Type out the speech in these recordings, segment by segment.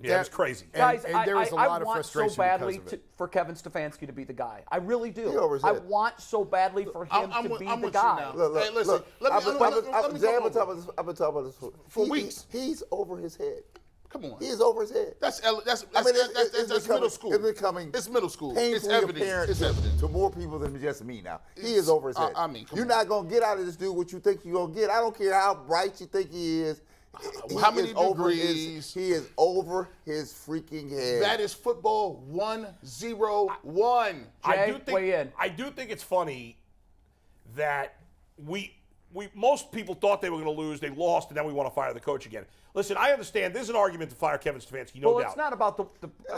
Yeah, it was crazy. Guys, and there was a lot of want so frustration badly because of it. for Kevin Stefanski to be the guy. I really do. He over his I head. want so badly for him to be the guy. Look, Hey, listen, let me I've been come talking over. about this. I've been talking about this For weeks. He's over his head. Come on. He is over his head. That's I mean, that's middle school. It's becoming It's middle school. It's painfully evident. apparent It's evident. to more people than just me now. He is over his head. I mean, come you're on. not gonna get out of this dude what you think you're gonna get. I don't care how bright you think he is. How many is over degrees? He is over his freaking head. That is football 1-0-1. Weigh in. I do think it's funny that we most people thought they were going to lose. They lost, and then we want to fire the coach again. Listen, I understand. There's an argument to fire Kevin Stefanski, no doubt. It's not about the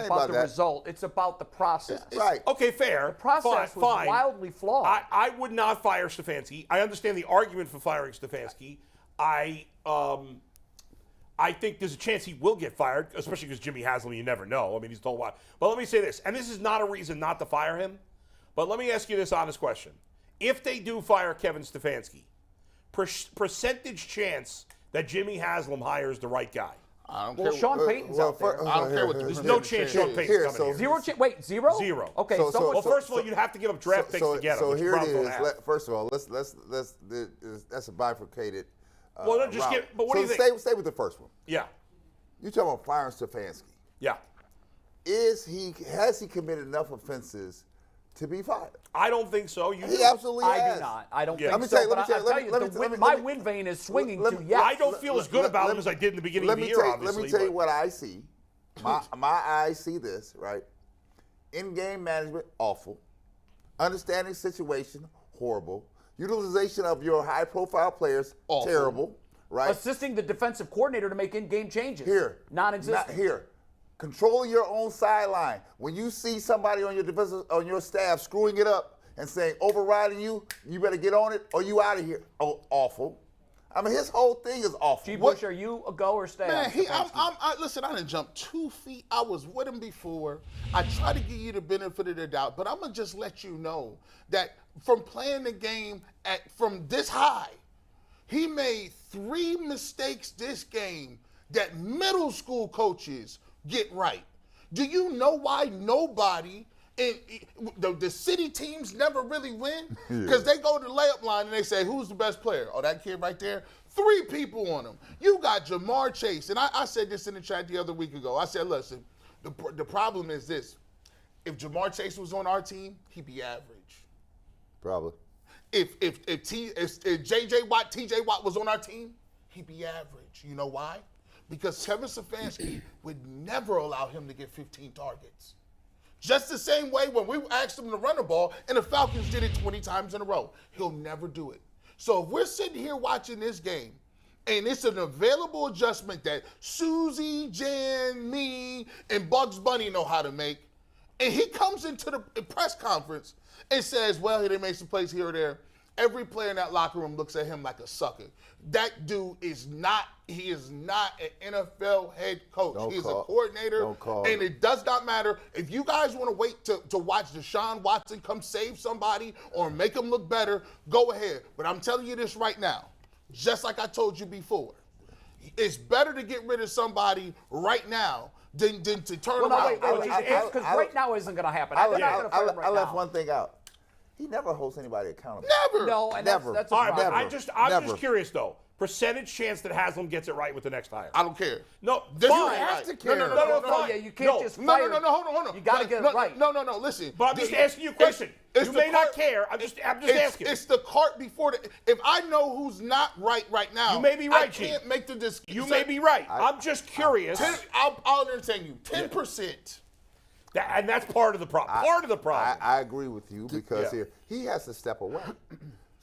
about that. result. It's about the process. right. Okay, fair. The process was fine. wildly flawed. I would not fire Stefanski. I understand the argument for firing Stefanski. I think there's a chance he will get fired, especially because Jimmy Haslam, you never know. I mean, he's told why. But let me say this, and this is not a reason not to fire him, but let me ask you this honest question. If they do fire Kevin Stefanski, percentage chance that Jimmy Haslam hires the right guy? I don't well, care. Sean Payton's out there. I don't care what the There's no chance Sean Payton's coming here. Zero chance. Wait, zero? Zero. Okay. So- someone, Well, first of all, you'd have to give up draft picks to get him. So which here it Browns don't is. have. First of all, let's that's a bifurcated. Well, no, just route. get. But what do you think? Stay with the first one. Yeah. You talking about firing Stefanski? Yeah. Has he committed enough offenses to be fired? I don't think so. He absolutely I has. do not. I don't Yeah. think Let me so. tell you- But let me I'll tell tell you- you, let me- my let me- win vein is swinging let to me- yes. I don't feel as good about him as I did in the beginning of the year, obviously. Let me tell you but- what I see. My eyes see this, right? In-game management, awful. Understanding situation, horrible. Utilization of your high-profile players, Awful. terrible. Right? Assisting the defensive coordinator to make in-game changes. Here. Non-existent. Not here. Controlling your own sideline. When you see somebody on your staff screwing it up and saying, overriding you, you better get on it or you out of here. Oh, awful. I mean, his whole thing is awful. G. Bush, are you a go or stay? Man, on Stefanski? listen, I didn't jump 2 feet. I was with him before. I try to give you the benefit of the doubt, but I'm going to just let you know that from playing the game from this high, he made 3 mistakes this game that middle school coaches get right. Do you know why nobody in the city teams never really win? Because they go to the layup line and they say, who's the best player? Oh, that kid right there. 3 people on him. You got Jamar Chase. And I said this in the chat the other week ago. I said, listen, the problem is this. If Jamar Chase was on our team, he'd be average. Probably. If J.J. Watt, T.J. Watt was on our team, he'd be average. You know why? Because Kevin Stefanski would never allow him to get 15 targets. Just the same way when we asked him to run the ball and the Falcons did it 20 times in a row. He'll never do it. So if we're sitting here watching this game and it's an available adjustment that Susie, Jan, me, and Bugs Bunny know how to make, and he comes into the press conference and says, well, he didn't make some plays here or there, every player in that locker room looks at him like a sucker. That dude is not an NFL head coach. He's a coordinator, and it does not matter. If you guys want to wait to watch Deshaun Watson come save somebody or make him look better, go ahead. But I'm telling you this right now, just like I told you before, it's better to get rid of somebody right now than to turn around. Because right now isn't going to happen. They're not going to fire him right I left now. one thing out. He never holds anybody accountable. Never. No, and Never. that's All right, problem. but I'm just curious though. Percentage chance that Haslam gets it right with the next hire. I don't care. No, This fine. you have to care. No, yeah, you can't just fire. No, hold on. You got to get it right. No, listen. But I'm just asking you a question. It's You the may not cart- care. I'm just asking. It's the cart before the. If I know who's not right now, You may be right, I can't Chief. make the decision. You may be right. I'm just curious. I'll entertain you. 10%. And that's part of the problem. Part of the problem. I agree with you because here he has to step away.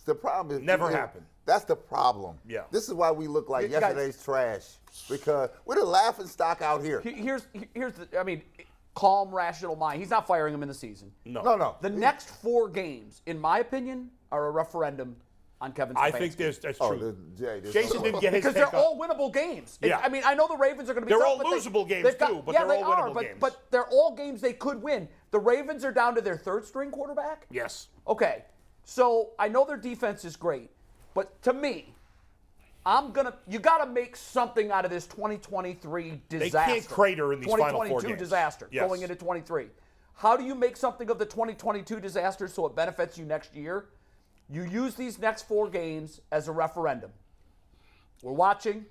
The problem is Never happened. That's the problem. Yeah. This is why we look like Guys- yesterday's trash because we're the laughing stock out here. Here's the calm, rational mind. He's not firing him in the season. No. The next 4 games, in my opinion, are a referendum on Kevin Stefanski. I think that's true. Jason didn't get his because pick they're all winnable games. Yeah. I mean, I know the Ravens are going to be They're tough, all but losable games they've got- too, but yeah, they're they all are, winnable games. But they're all games they could win. The Ravens are down to their 3rd string quarterback? Yes. Okay. So I know their defense is great, but to me, You got to make something out of this 2023 disaster. They can't crater in these final 4 games. 2022 disaster Yes. going into 23. How do you make something of the 2022 disaster so it benefits you next year? You use these next 4 games as a referendum. We're watching,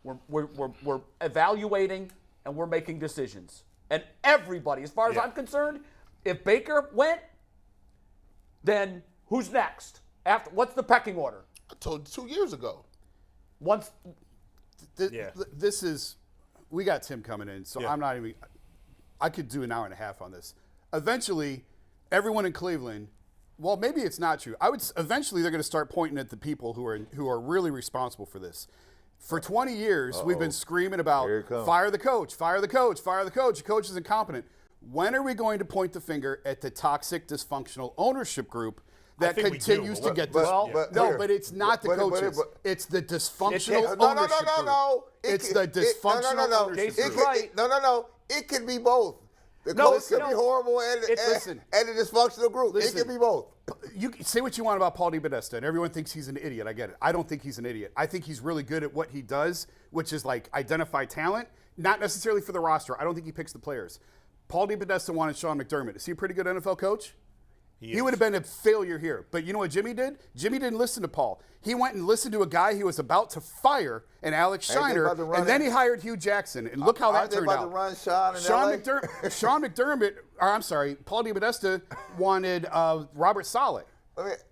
we're evaluating, and we're making decisions. And everybody, as far as I'm concerned, if Baker went, then who's next? What's the pecking order? I told you 2 years ago. This is, we got Tim coming in, so I'm not even, I could do an hour and a half on this. Eventually, everyone in Cleveland, well, maybe it's not true. Eventually they're going to start pointing at the people who are really responsible for this. For 20 years, we've been screaming about fire the coach, fire the coach, fire the coach. The coach is incompetent. When are we going to point the finger at the toxic, dysfunctional ownership group that continues to get this? But it's not the coaches. It's the dysfunctional ownership group. No. It's the dysfunctional ownership group. Right. No. It can be both. The coach can be horrible and the dysfunctional group. It can be both. You can say what you want about Paul DiPodesta, and everyone thinks he's an idiot. I get it. I don't think he's an idiot. I think he's really good at what he does, which is like identify talent, not necessarily for the roster. I don't think he picks the players. Paul DiPodesta wanted Sean McDermott. Is he a pretty good NFL coach? He would have been a failure here. But you know what Jimmy did? Jimmy didn't listen to Paul. He went and listened to a guy he was about to fire, and Alex Shiner, and then he hired Hugh Jackson. And look how that turned out. Sean McDermott, Paul DiPodesta wanted Robert Saleh.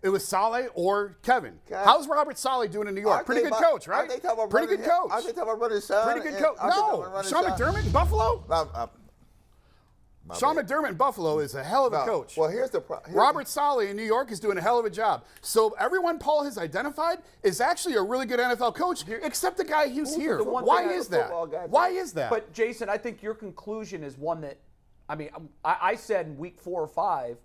It was Saleh or Kevin. How's Robert Saleh doing in New York? Pretty good coach, right? Pretty good coach. I think talking about Sean. Pretty good coach. No, Sean McDermott in Buffalo? Sean McDermott in Buffalo is a hell of a coach. Well, here's the problem. Robert Saleh in New York is doing a hell of a job. So everyone Paul has identified is actually a really good NFL coach, except the guy who's here. Why is that? Why is that? But, Jason, I think your conclusion is one that, I said in week 4 or 5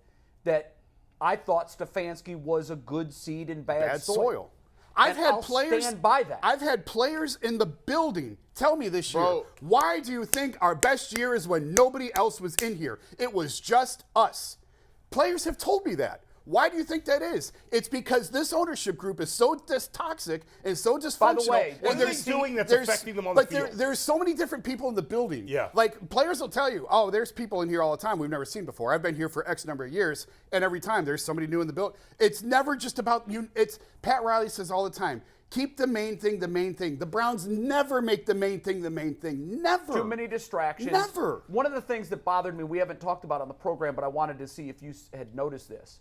that I thought Stefanski was a good seed in bad soil. I've had players in the building tell me this year, why do you think our best year is when nobody else was in here? It was just us. Players have told me that. Why do you think that is? It's because this ownership group is so toxic and so dysfunctional. By the way, what are they doing that's affecting them on the field? But there's so many different people in the building. Yeah. Like, players will tell you, oh, there's people in here all the time we've never seen before. I've been here for X number of years, and every time there's somebody new in the building. It's never just about you. Pat Riley says all the time, keep the main thing the main thing. The Browns never make the main thing the main thing. Never. Too many distractions. Never. One of the things that bothered me, we haven't talked about on the program, but I wanted to see if you had noticed this.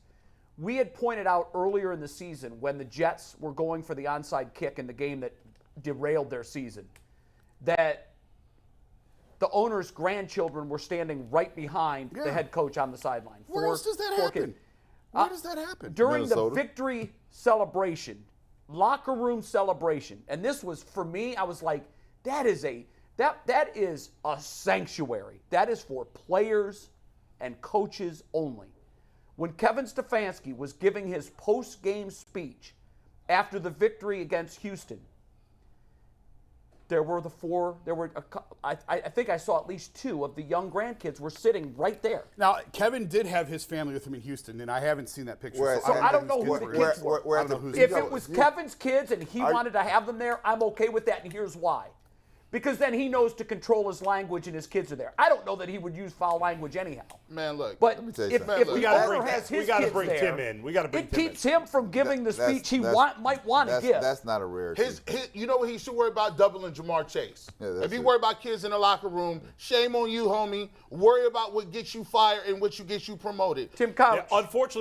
We had pointed out earlier in the season when the Jets were going for the onside kick in the game that derailed their season, that the owner's grandchildren were standing right behind the head coach on the sideline. Where else does that happen? Where does that happen? During the victory celebration, locker room celebration, and this was, for me, I was like, that is a sanctuary. That is for players and coaches only. When Kevin Stefanski was giving his post-game speech after the victory against Houston, I think I saw at least 2 of the young grandkids were sitting right there. Now, Kevin did have his family with him in Houston, and I haven't seen that picture. So I don't know who the kids were. If it was Kevin's kids and he wanted to have them there, I'm okay with that, and here's why. Because then he knows to control his language and his kids are there. I don't know that he would use foul language anyhow. Man, look. But if we got to bring Tim in. It keeps him from giving the speech he might want to give. That's not a rarity. You know what he should worry about? Doubling Jamar Chase. If he worry about kids in the locker room, shame on you, homie. Worry about what gets you fired and what gets you promoted. Tim Couch. Unfortunately.